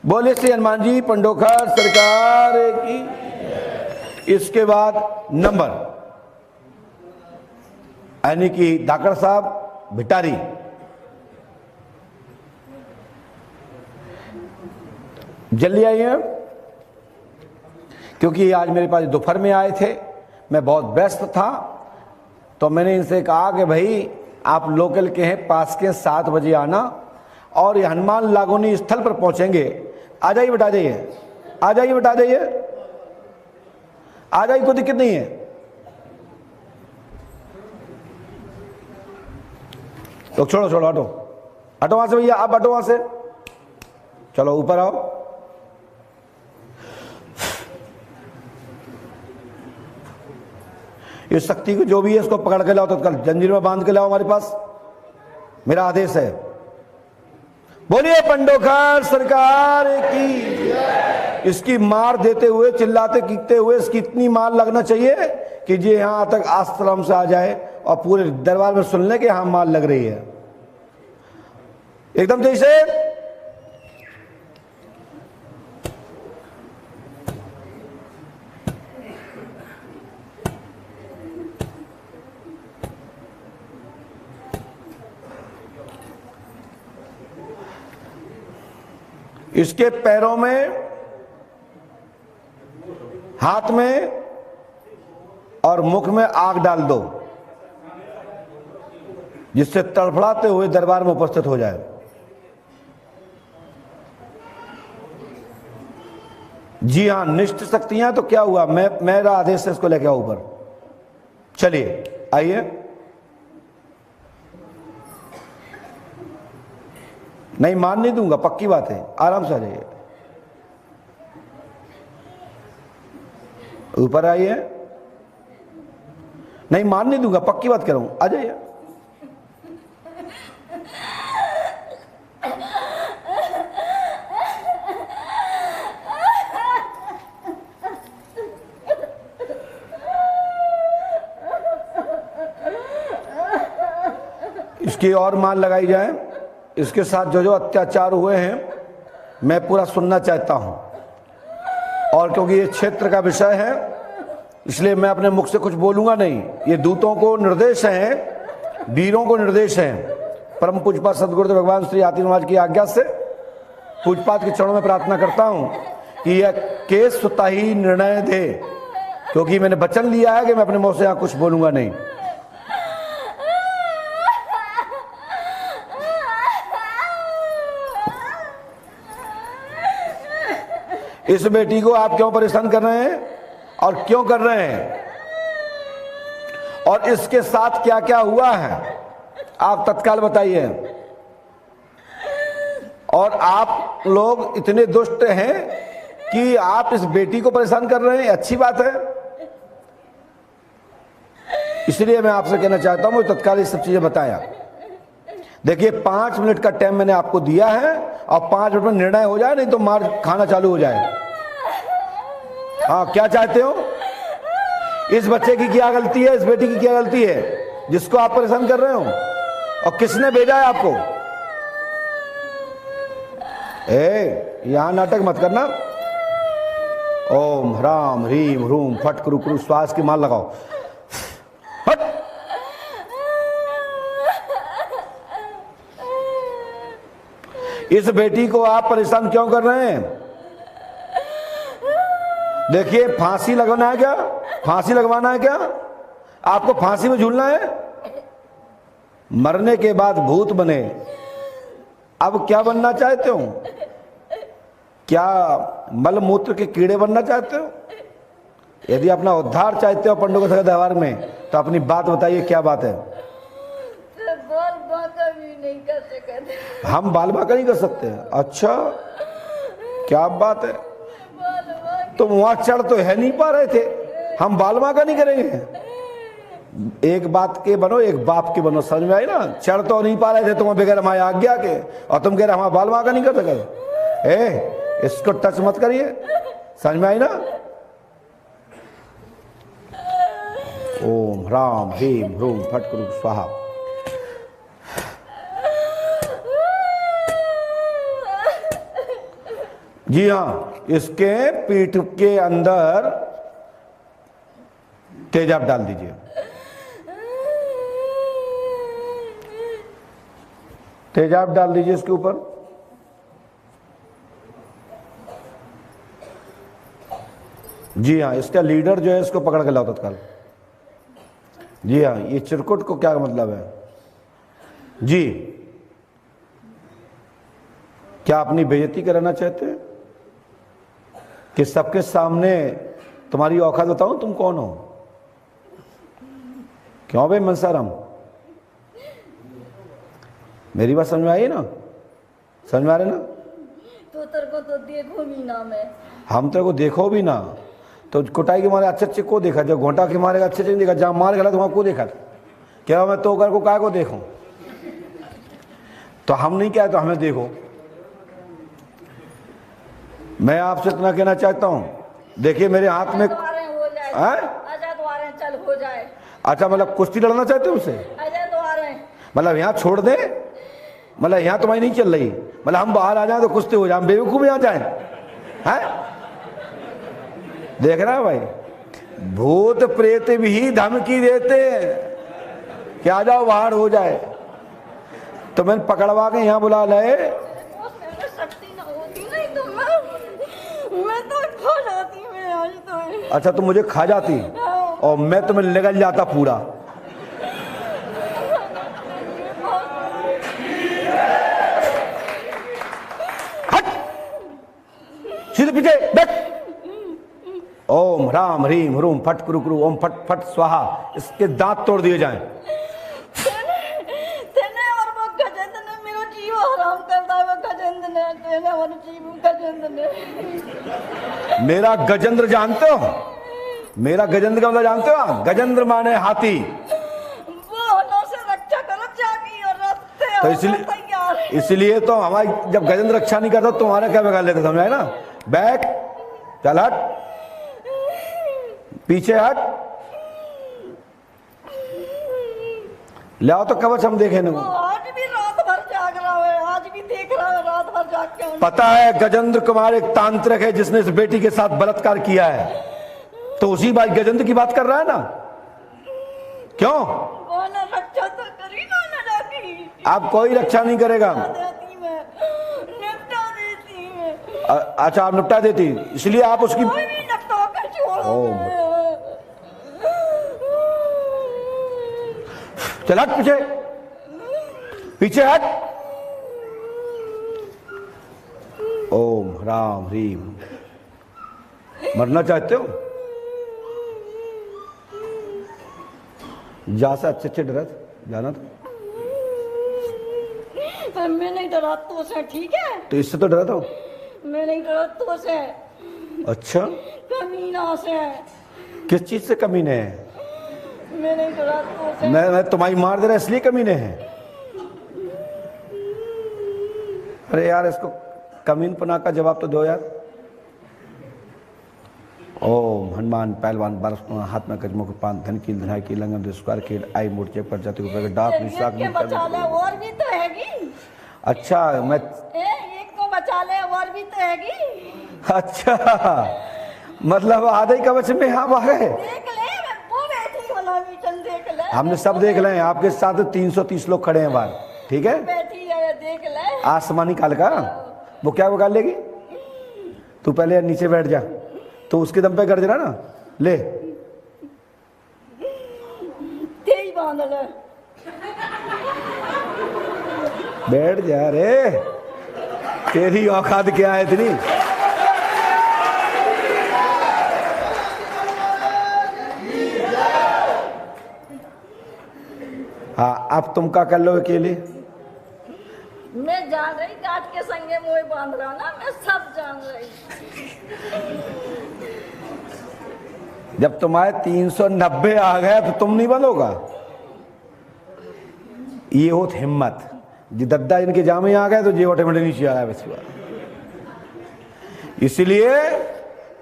बोले श्री हनुमान जी पंडोखर सरकार की। इसके बाद नंबर यानी कि धाकड़ साहब भिटारी, जल्दी आइए क्योंकि आज मेरे पास दोपहर में आए थे, मैं बहुत व्यस्त था, तो मैंने इनसे कहा कि भाई आप लोकल के हैं, पास के 7 बजे आना और ये हनुमान लागोनी स्थल पर पहुंचेंगे। आ जाइए बेटा, आ जाइए, आ जाइए बेटा, आ जाइए, आ जाइए, कोई दिक्कत नहीं है। तो छोड़ो छोड़ो, हटो हटो वहां से भैया, आप हटो वहां से, चलो ऊपर आओ। इस शक्ति को जो भी है इसको पकड़ के लाओ, तत्काल जंजीर में बांध के लाओ हमारे पास, मेरा आदेश है। बोलिए पंडोखर सरकार की। इसकी मार देते हुए, चिल्लाते कीकते हुए इसकी इतनी मार लगना चाहिए कि ये यहां तक आश्रम से आ जाए और पूरे दरबार में सुन ले कि यहां मार लग रही है एकदम जैसे। इसके पैरों में, हाथ में और मुख में आग डाल दो, जिससे तड़फड़ाते हुए दरबार में उपस्थित हो जाए। जी हां, निष्ठ शक्तियां, तो क्या हुआ, मेरा आदेश से इसको लेके आओ ऊपर। चलिए आइए। नहीं, मान नहीं दूंगा, पक्की बात है, आराम से आ जाइए, ऊपर आइए। नहीं, मान नहीं दूंगा, पक्की बात कर रहा हूं, आ जाइए। इसकी और मान लगाई जाए। इसके साथ जो जो अत्याचार हुए हैं मैं पूरा सुनना चाहता हूं, और क्योंकि ये क्षेत्र का विषय है इसलिए मैं अपने मुख से कुछ बोलूंगा नहीं। ये दूतों को निर्देश हैं, वीरों को निर्देश हैं। परम पूजपात सदगुरुदेव भगवान श्री आतिश महाराज की आज्ञा से पूजपात के चरणों में प्रार्थना करता हूं कि यह केस स्वतः ही निर्णय दे, क्योंकि मैंने वचन लिया है कि मैं अपने मुंह से यहां कुछ बोलूंगा नहीं। इस बेटी को आप क्यों परेशान कर रहे हैं और क्यों कर रहे हैं, और इसके साथ क्या क्या हुआ है आप तत्काल बताइए। और आप लोग इतने दुष्ट हैं कि आप इस बेटी को परेशान कर रहे हैं, अच्छी बात है। इसलिए मैं आपसे कहना चाहता हूं तत्काल ये सब चीजें बताया। देखिए 5 मिनट का टाइम मैंने आपको दिया है और 5 मिनट में निर्णय हो जाए, नहीं तो मार खाना चालू हो जाए। हाँ, क्या चाहते हो? इस बच्चे की क्या गलती है, इस बेटी की क्या गलती है जिसको आप परेशान कर रहे हो, और किसने भेजा है आपको? यहां नाटक मत करना। ओम ह्राम ह्रीम ह्रूम फट क्रू क्रू श्वास की मार लगाओ। हट। इस बेटी को आप परेशान क्यों कर रहे हैं? देखिए, फांसी लगवाना है क्या? फांसी लगवाना है क्या? आपको फांसी में झूलना है? मरने के बाद भूत बने, अब क्या बनना चाहते हो? क्या मल मूत्र के कीड़े बनना चाहते हो? यदि अपना उद्धार चाहते हो पंडों के दरबार में, तो अपनी बात बताइए, क्या बात है? बाल बाका भी नहीं कर सकते। हम बाल बाका नहीं कर सकते? अच्छा, क्या बात है। तुम वहां चढ़ तो है नहीं पा रहे थे, हम बाल बाका नहीं करेंगे। एक बात के बनो, एक बाप के बनो, समझ में आई ना? चढ़ तो नहीं पा रहे थे तुम बगैर हमारे आज्ञा के, और तुम कह रहे हमारा बाल बाका नहीं कर सके। इसको टच मत करिए, समझ में आई ना? ओम ह्राम ह्रीम ह्रूम फट क्रू स्वाहा। जी हाँ, इसके पीठ के अंदर तेजाब डाल दीजिए। तेजाब डाल दीजिए इसके ऊपर। जी हाँ, इसका लीडर जो है इसको पकड़ के लाओ तत्काल। जी हाँ, ये चिरकुट को क्या मतलब है जी? क्या अपनी बेइज्जती कराना चाहते हैं कि सबके सामने तुम्हारी औकात बताऊं तुम कौन हो? क्यों भाई मनसाराम, मेरी बात समझ में आई ना? समझ में आ रहे ना? तो तेरे को तो देखो भी ना मैं। हम तेरे को देखो भी ना तो कुटाई के मारे अच्छे अच्छे को देखा, जब घोटा के मारे अच्छे अच्छे नहीं देखा, जहाँ मार गया वहां को देखा। क्या मैं तो कर को काय को देखूं? तो हम नहीं क्या तो हमें देखो। मैं आपसे इतना कहना चाहता हूं, देखिए मेरे हाथ में हो जाए अजय द्वारे चल हो जाए। अच्छा, मतलब कुश्ती लड़ना चाहते हो उनसे? अजय द्वारे मतलब यहाँ छोड़ दे, मतलब यहाँ तुम्हारी नहीं चल रही, मतलब हम बाहर आ जाए तो कुश्ती हो जाए, हम बेवकूफ यहाँ जाए हैं? देख रहा है भाई, भूत प्रेत भी धमकी देते हैं कि आ जाओ बाहर हो जाए, तो मैंने पकड़वा के यहाँ बुला लाए। शक्ति ना होती नहीं तो मैं तो खा जाती मैं आज तो। अच्छा, तुम मुझे खा जाती और मैं तुम्हें निगल जाता पूरा। हट, सीधे पीछे बैठ। ओम राम ह्रीम ह्रूम फट कुरु ओम फट फट स्वाहा, इसके दांत तोड़ दिए जाएं। तेने और वो गजेंद्र ने मेरा जीव हराम कर दिया। वो गजेंद्र ने तेने और जीव गजेंद्र ने। मेरा गजेंद्र जानते हो? मेरा गजेंद्र का मतलब जानते हो आप? गजेंद्र माने हाथी। वो होनों से रक्षा करो जागी और रस्ते तो इसलिए तो हमारी जब गजेंद्र रक्षा नहीं करता तुम्हारा क्या बिगाड़ लेते, समझाए ना? बैक, चल हट, पीछे हट, ले आओ तो कवच हम देखें ना। आज भी रात भर जाग रहा है, आज भी देख रहा है रात भर जाग के। पता है गजेंद्र कुमार एक तांत्रिक है जिसने इस बेटी के साथ बलात्कार किया है, तो उसी बात गजेंद्र की बात कर रहा है ना? क्यों? रक्षा तो करी ना जाकी। आप कोई रक्षा नहीं करेगा। देती मैं, निपटा देती मैं। अच्छा, आप निपटा देती, इसलिए आप उसकी कोई भी निपटा कर छोड़ो। चल हट, पीछे पीछे हट। ओम राम ह्रीम। मरना चाहते हो? जा से अच्छे अच्छे डरा जाना था। पर मैं नहीं डरा तो से, ठीक है? तो इससे तो डरा था। मैं नहीं डरा तो से। अच्छा, कमीना से। किस चीज से कमीने हैं? मैं नहीं डरा तो से। मैं तुम्हारी मार दे रहा इसलिए कमीने हैं? अरे यार, इसको कमीनपना का जवाब तो दो यार। ओम हनुमान पहलवान बारस हाथ में कजमों के पान धन की धनाई की लंगम दुष्कार की आई मोर्चे पर जाते हुए डाक निशाक के बचा ले और भी तो हैगी। अच्छा, मैं एक को बचा ले और भी तो हैगी। अच्छा, मतलब आधे कवच में आप आ गए। देख ले वो बैठी वाला भी चल देख ले। हमने सब देख ले, आपके साथ 330 लोग खड़े हैं बाहर, ठीक है? बैठी है देख ले। आसमानी काल का वो क्या वो लेगी? तू पहले नीचे बैठ जा, तो उसके दम पे कर देना ना। ले तेरी बांध ले। बैठ जा रे, तेरी औकात क्या है इतनी? हाँ, अब तुम क्या कर लो अकेले? मैं जान रही काट के संगे मोह बांध रहा ना, मैं सब जान रही। जब तुम्हारे 390 आ गया तो तुम नहीं बनोगा। ये होत हिम्मत जी, दद्दा इनके जामे आ गए तो ये ऑटोमेटिक नीचे आया बस। इसलिए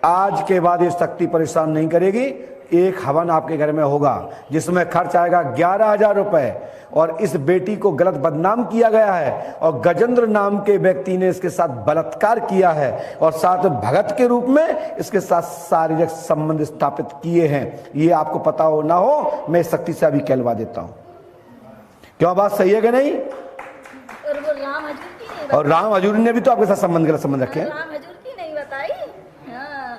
आज के बाद ये शक्ति परेशान नहीं करेगी, एक हवन आपके घर में होगा जिसमें खर्च आएगा 11,000 रुपए, और इस बेटी को गलत बदनाम किया गया है और गजेंद्र नाम के व्यक्ति ने इसके साथ बलात्कार किया है और साथ भगत के रूप में इसके साथ शारीरिक संबंध स्थापित किए हैं। ये आपको पता हो ना हो, मैं शक्ति से अभी कहलवा देता हूं। क्यों, बात सही है कि नहीं? और वो राम हजूर की नहीं और राम हजूरी ने भी तो आपके साथ गलत संबंध रखे हैं। राम हजूर की नहीं बताई। हाँ।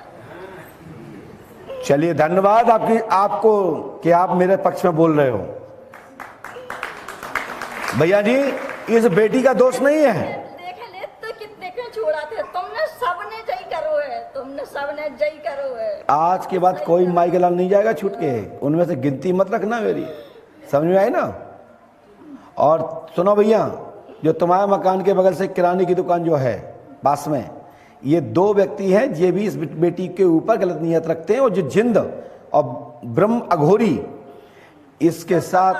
चलिए, धन्यवाद आपको कि आप मेरे पक्ष में बोल रहे हो। भैया जी, इस बेटी का दोष नहीं है। देख ले तो कितने क्यों छोड़ा थे तुमने, सबने जय करो है, तुमने सबने जय करो है। आज के बाद कोई माई के लाल नहीं जाएगा छूट के, उनमें से गिनती मत रखना मेरी, समझ में आई ना? और सुनो भैया, जो तुम्हारे मकान के बगल से किराने की दुकान जो है पास में, ये 2 व्यक्ति हैं ये भी इस बेटी के ऊपर गलत नियत रखते हैं, और जो जिंद और ब्रह्म अघोरी इसके साथ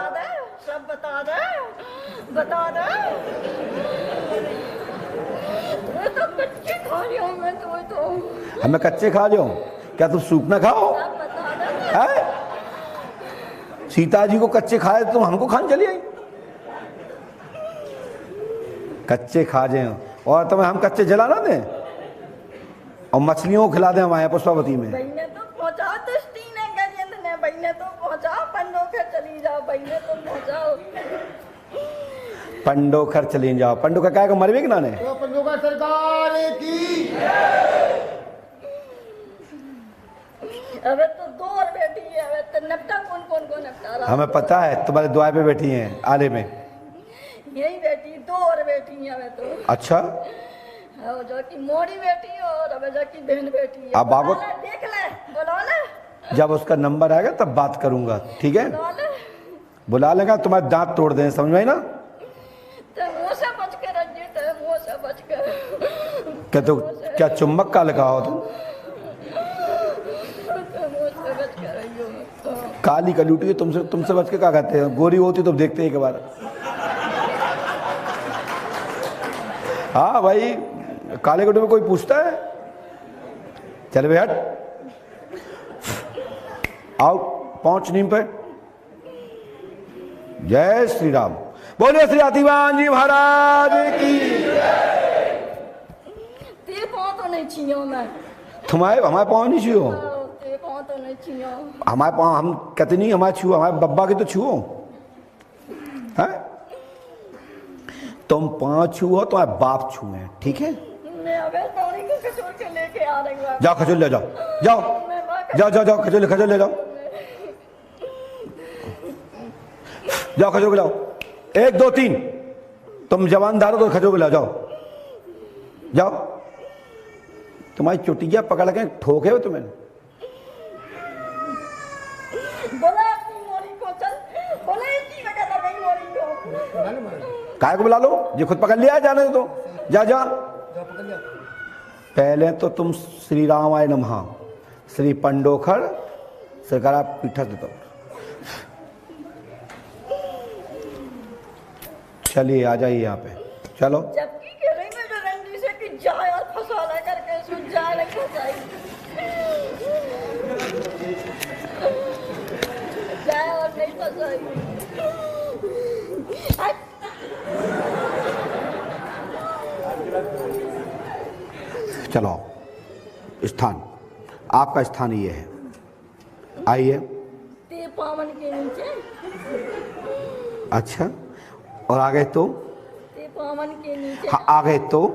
सब बता दे बता दे। तो कच्चे खा लियो मैं तो हमें कच्चे खा जाओ, क्या तुम सूप ना खाओ? सब बता दे। है सीता जी को कच्चे खाए तो तुम हमको खाने चली आई? कच्चे खा जाए और तुम्हें हम कच्चे जला ना दें और मछलियों को खिला दें हमारे पुष्पावती में। भाई ने तो पहुंचाओ दृष्टि ने गजेंद्र ने, भाई ने तो पहुंचाओ पंडोखर चली जाओ, भाई ने तो पहुंचाओ पंडोखर चली जाओ। पंडोखर क्या को मरवे कि ना ने? पंडोखर सरकार की। अबे तो 2 और बेटी है, अबे तो नपटा कौन कौन को नपटा रहा? हमें पता है तुम्हारे दुआए पे बैठी हैं आले में। यही बेटी 2 और बेटी है अबे तो। अच्छा, और जो की मोड़ी बेटी और अब जो की बहन बेटी है। अब बाबू देख ले, बुला ले। जब उसका नंबर आएगा तब बात करूंगा, ठीक है? बुला ले। बुला लेगा, तुम्हारे दांत तोड़ दें, समझ में आई ना? तो मुंह से बच के रहिए, तो मुंह से बच के। क्या तो क्या चुम्बक का लगा हो तुम? तो मुंह से बच के रहियो। तो काली कलूटी है, तुमसे बच के क्या कहते हैं? गोरी होती तो देखते हैं एक बार। हाँ भाई, काले कलूटी में कोई पूछता है? चल बे हट, आओ पहुंच नीम पे। जय श्री राम, बोलिए श्री आतिवान जी महाराज की। ते पाँव तो नहीं छियो मैं। तुम्हारे हमारे पाँव नहीं छुओ, ते पाँव तो नहीं छियो। हमारे पाँव हम कहते नहीं हमारे छुओ, हमारे बब्बा के तो छुओ है। तुम पाँव छुओ तुम्हारे बाप छुए, ठीक है? मैं अबे दौड़ी को कचोर के लेके आ रही हूँ। जाओ खजूर ले जाओ, जाओ जाओ जाओ जाओ खजूर ले जाओ, जाओ खजूर को लाओ। 1 2 3, तुम जवानदार हो तो खजूर को लाओ, जाओ जाओ। तुम्हारी चुटिया पकड़ के ठोके हो तुम्हें। बोला अपनी मोरी को चल, बोला इसी वजह से गई मोरी को। काय को बुला लो, ये खुद पकड़ लिया, जाने दो, जा जा। पहले तो तुम श्री रामाय नमः, श्री पंडोखर सरकार पीठा देता। चलिए आ जाइए यहाँ पे, चलो। जबकि कह रही मैं जो रंजी से कि जाए और फसाला करके सुन जाए नहीं फसाई, जाए और नहीं फसाई। चलो, स्थान आपका स्थान ये है, आइए। ते पावन के नीचे। अच्छा, और आ गए तो? ते पावन के नीचे। हाँ, आ गए तो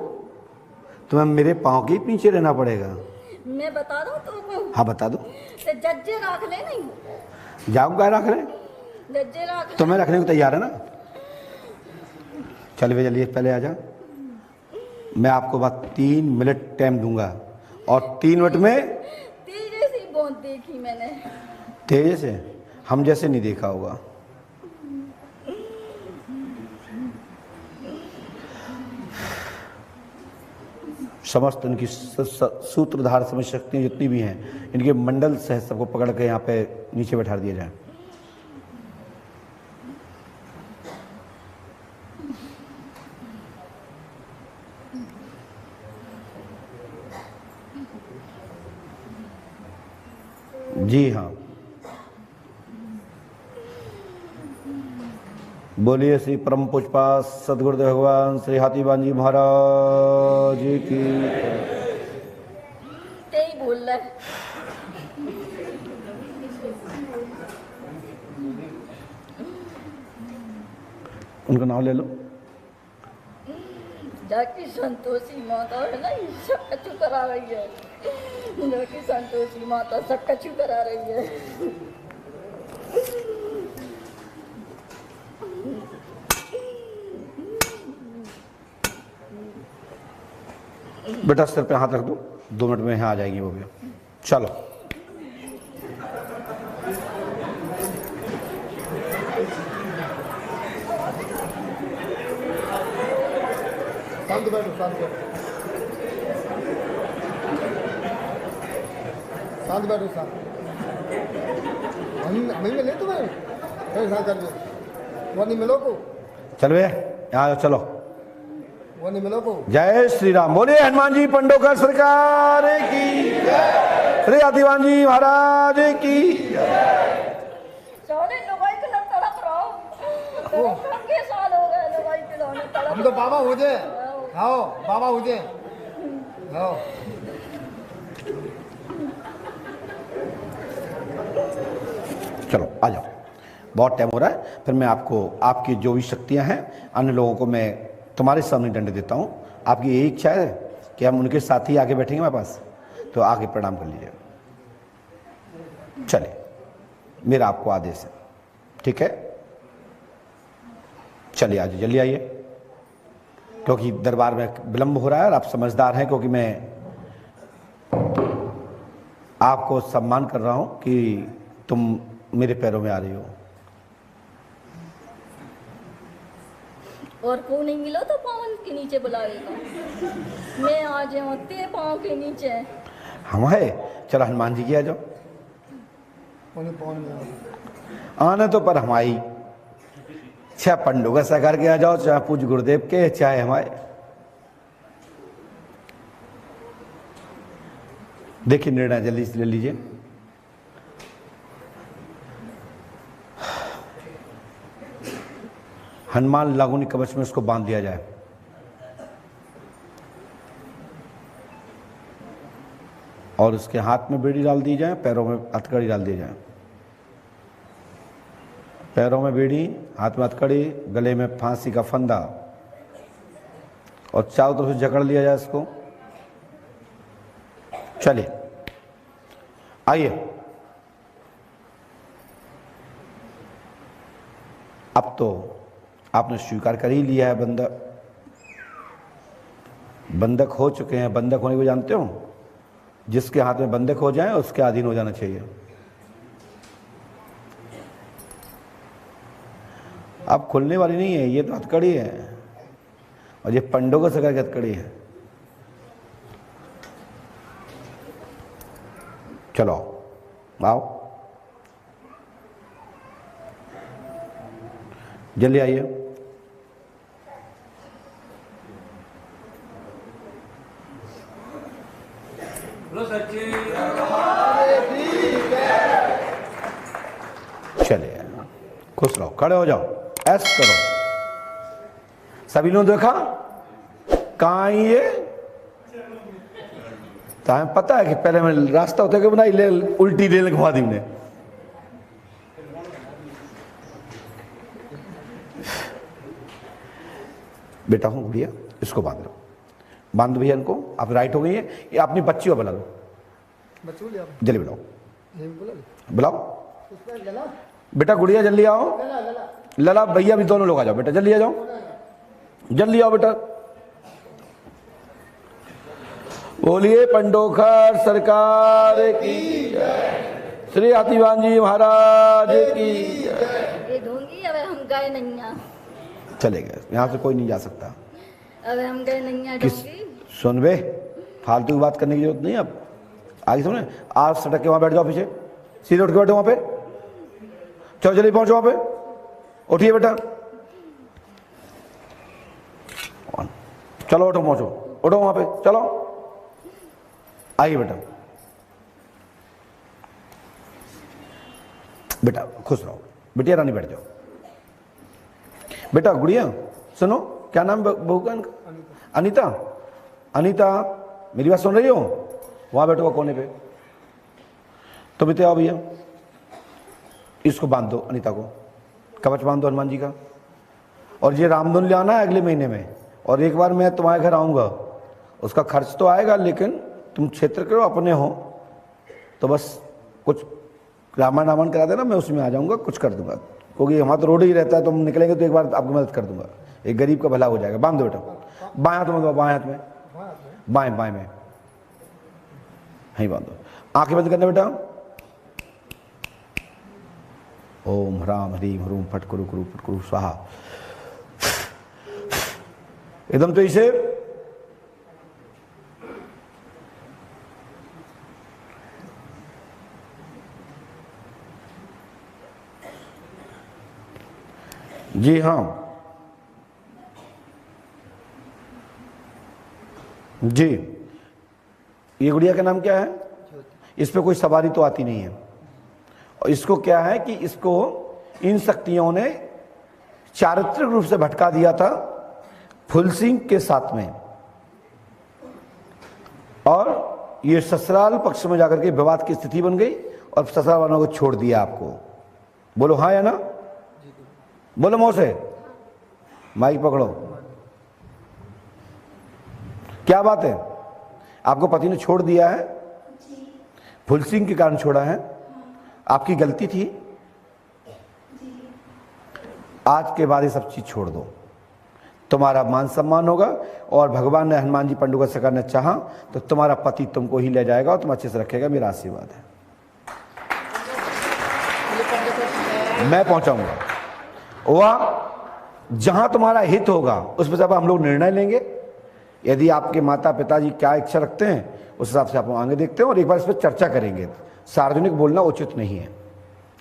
तुम्हें मेरे पाँव के नीचे रहना पड़ेगा। मैं बता दूं तुमको? हाँ बता दो। तो जज्जे रख ले नहीं। जाओ क्या रख रहे? जज्जे रख ले। तुम्हें रखने को तैयार है ना? चलिए चलिए, पहले आ जा। मैं आपको बस 3 मिनट टाइम दूंगा और 3 मिनट में तेरे से बहुत देखी मैंने। तेज से हम जैसे नहीं देखा होगा। समस्त इनकी सूत्रधार समझ शक्तियाँ जितनी भी हैं, इनके मंडल से सबको पकड़ के यहाँ पे नीचे बैठा दिया जाए। जी हाँ, बोलिए श्री परम पुष्पा सदगुरुदेव भगवान श्री हाथीवान जी महाराज की। यही बोल रहा है। उनका नाम ले लो। जाके संतोषी माता है ना, सब कछु करा रही है। जाके संतोषी माता सब कछु करा रही है। बेटा सिर पे हाथ रख दो, 2 मिनट में यहाँ आ जाएंगी वो भी। चलो शांत बैठो, शांत बैठो, शांत बैठो, शांत। मैं मिले तुम्हें शांत कर दो। वो नहीं मिलो को, चल भैया यहाँ आओ, चलो। वो नहीं मिलो को। जय श्री राम। बोलिए हनुमान जी पंडोकर सरकार की, श्री हाथीवान जी महाराज की। सोने लुगाई के लिए तड़प रहा हूँ। कितने साल हो गए लुगाई के लिए तड़प। हम तो बाबा हो जाए, आओ बाबा हो जाए, आओ। चलो आ जाओ, बहुत टाइम हो रहा है। फिर मैं आपको आपकी जो भी शक्तियां हैं अन्य लोगों को मैं तुम्हारे सामने दंड देता हूं। आपकी यही इच्छा है कि हम उनके साथ ही आगे बैठेंगे हमारे पास, तो आगे प्रणाम कर लीजिए। चलिए, मेरा आपको आदेश है, ठीक है। चलिए आज जल्दी आइए, क्योंकि दरबार में विलंब हो रहा है और आप समझदार हैं, क्योंकि मैं आपको सम्मान कर रहा हूं कि तुम मेरे पैरों में आ रही हो। और को नहीं मिलो तो पावन के नीचे बुलाएगा। मैं आ जाऊँ तेरे पाँव के नीचे। हम है, चलो हनुमान जी की आ जाओ। उन्हें पहुंच गया आने तो पर हमारी चाहे पंडोगा सरकार के आ जाओ, चाहे पूज्य गुरुदेव के, चाहे हमारे। देखिए निर्णय जल्दी से ले लीजिए। हनुमान लागुनी कवच में उसको बांध दिया जाए। और उसके हाथ में बेड़ी डाल दी जाए, पैरों में हथकड़ी डाल दी जाए। पैरों में बेड़ी, हाथ में हथकड़ी, गले में फांसी का फंदा, और चारों तरफ से जकड़ लिया जाए इसको। चलिए आइए। अब तो आपने स्वीकार कर ही लिया है, बंधक हो चुके हैं। बंधक होने को जानते हो, जिसके हाथ में बंधक हो जाए उसके अधीन हो जाना चाहिए। अब खुलने वाली नहीं है, ये तो हथकड़ी है, और ये पंडों को सकर की हथकड़ी है। चलो आओ, जल्दी आइए। चलिए खुश रहो, खड़े हो जाओ, ऐसे करो। सभी ने देखा कहाँ ये, तो हमें पता है कि पहले मैं रास्ता होता है कि बनाई ले, उल्टी लेने के बाद ही ने। बेटा हूँ गुड़िया, इसको बांध लो, बांध दो भैया इनको। आप राइट हो गई है, ये अपनी बच्ची को बुला लो, जल्दी बुलाओ, बुलाओ बेटा। गुड़िया जल्दी आओ, लला भैया भी दोनों लोग आ जाओ बेटा, जल्दी आ जाओ, जल्दी आओ बेटा। बोलिए पंडोखर सरकार की, श्री हाथीवान जी महाराज की। ये ढूंढी अब हम गए नहीं, चले गए, यहाँ से कोई नहीं जा सकता। अब हम गए नहीं ढूंढी। सुन बे, फालतू की बात करने की जरूरत नहीं। अब आगे सुने, आप सटक के वहां बैठ जाओ, पीछे सीधे उठ के बैठो वहां पे। चलो जल्दी पहुंचो वहां पे, उठिए बेटा, चलो उठो, पहुंचो, उठो वहां पे, चलो आइए बेटा। बेटा खुश रहो, बिटिया रानी बैठ जाओ। बेटा गुड़िया सुनो, क्या नाम बहू का इनका? अनीता। अनीता मेरी बात सुन रही हो? वहां बैठो हुआ कोने पे। तुम इतने आओ भैया, इसको बांध दो, अनीता को कवच बांध दो हनुमान जी का। और ये रामधुन ले आना है अगले महीने में। और एक बार मैं तुम्हारे घर आऊँगा, उसका खर्च तो आएगा, लेकिन तुम क्षेत्र के अपने हो तो बस कुछ रामायण करा देना, मैं उसमें आ जाऊँगा, कुछ कर दूंगा, क्योंकि हमारा तो रोड ही रहता है। तुम निकलेंगे तो एक बार आपकी मदद कर दूंगा, एक गरीब का भला हो जाएगा। बांध दो बेटा, बाएं हाथ में, बाएं हाथ में, बाएं बाएं में, यहीं बांध दो। आंखें बंद करना बेटा। ओम ह्राम ह्रीम ह्रूम फट कुरु कुरु फट कुरु स्वाहा। एकदम तो इसे जी हाँ जी। ये गुड़िया का नाम क्या है? इस पे कोई सवारी तो आती नहीं है। और इसको क्या है कि इसको इन शक्तियों ने चारित्रिक रूप से भटका दिया था फुल सिंह के साथ में, और ये ससुराल पक्ष में जाकर के विवाद की स्थिति बन गई और ससुराल वालों को छोड़ दिया आपको। बोलो हाँ या ना? बोलो मौसे, माइक पकड़ो। क्या बात है? आपको पति ने छोड़ दिया है? फुल सिंह के कारण छोड़ा है? आपकी गलती थी? आज के बाद ये सब चीज छोड़ दो, तुम्हारा मान सम्मान होगा। और भगवान ने हनुमान जी पंडुका सरकार ने चाहा तो तुम्हारा पति तुमको ही ले जाएगा और तुम अच्छे से रखेगा। मेरा आशीर्वाद है, मैं पहुंचाऊंगा वहां जहां तुम्हारा हित होगा, उस पर जब हम लोग निर्णय लेंगे। यदि आपके माता पिताजी क्या इच्छा रखते हैं उस हिसाब से आप आगे देखते हैं और एक बार इस पर चर्चा करेंगे। सार्वजनिक बोलना उचित नहीं है,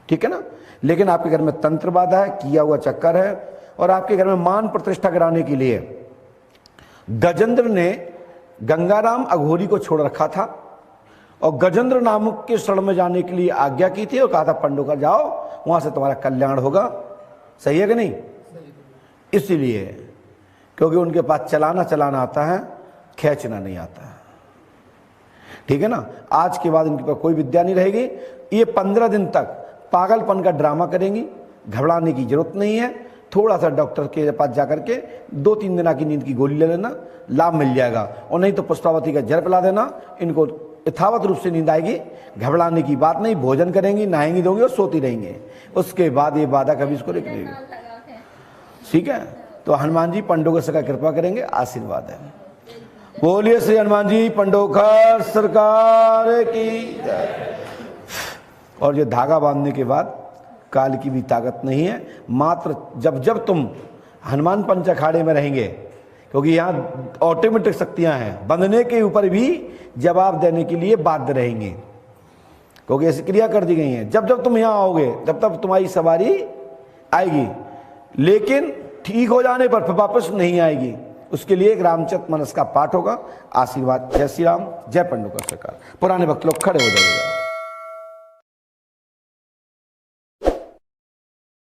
ठीक है ना? लेकिन आपके घर में तंत्र बाधा है, किया हुआ चक्कर है, और आपके घर में मान प्रतिष्ठा कराने के लिए गजेंद्र ने गंगाराम अघोरी को छोड़ रखा था और गजेंद्र नामक के शरण में जाने के लिए आज्ञा की थी और कहा था पंडुका जाओ, वहां से तुम्हारा कल्याण होगा। सही है कि नहीं? इसीलिए क्योंकि उनके पास चलाना आता है, खींचना नहीं आता है, ठीक है ना? आज के बाद इनके पास कोई विद्या नहीं रहेगी। ये 15 दिन तक पागलपन का ड्रामा करेंगी, घबराने की जरूरत नहीं है। थोड़ा सा डॉक्टर के पास जाकर के 2-3 दिन की नींद की गोली ले लेना, लाभ मिल जाएगा। और नहीं तो पुष्पावती का जल पिला देना, इनको यथावत रूप से नींद आएगी। घबराने की बात नहीं, भोजन करेंगी, नहाएंगी दोगे और सोती रहेंगे। उसके बाद ये बाधा कभी इसको नहीं करेगी, ठीक है? तो हनुमान जी पंडोकर का कृपा करेंगे, आशीर्वाद है। बोलिए श्री हनुमान जी पंडोकर सरकार की जय। और ये धागा बांधने के बाद काल की भी ताकत नहीं है। मात्र जब जब तुम हनुमान पंच अखाड़े में रहेंगे, क्योंकि यहाँ ऑटोमेटिक शक्तियां हैं, बंधने के ऊपर भी जवाब देने के लिए बाध्य रहेंगे, क्योंकि ऐसी क्रिया कर दी गई है। जब जब तुम यहाँ आओगे तब तब तुम्हारी सवारी आएगी, लेकिन ठीक हो जाने पर फिर वापस नहीं आएगी। उसके लिए एक रामचरितमानस का पाठ होगा। आशीर्वाद। जय श्री राम, जय पंडुका सरकार। पुराने भक्त लोग खड़े हो जाइएगा।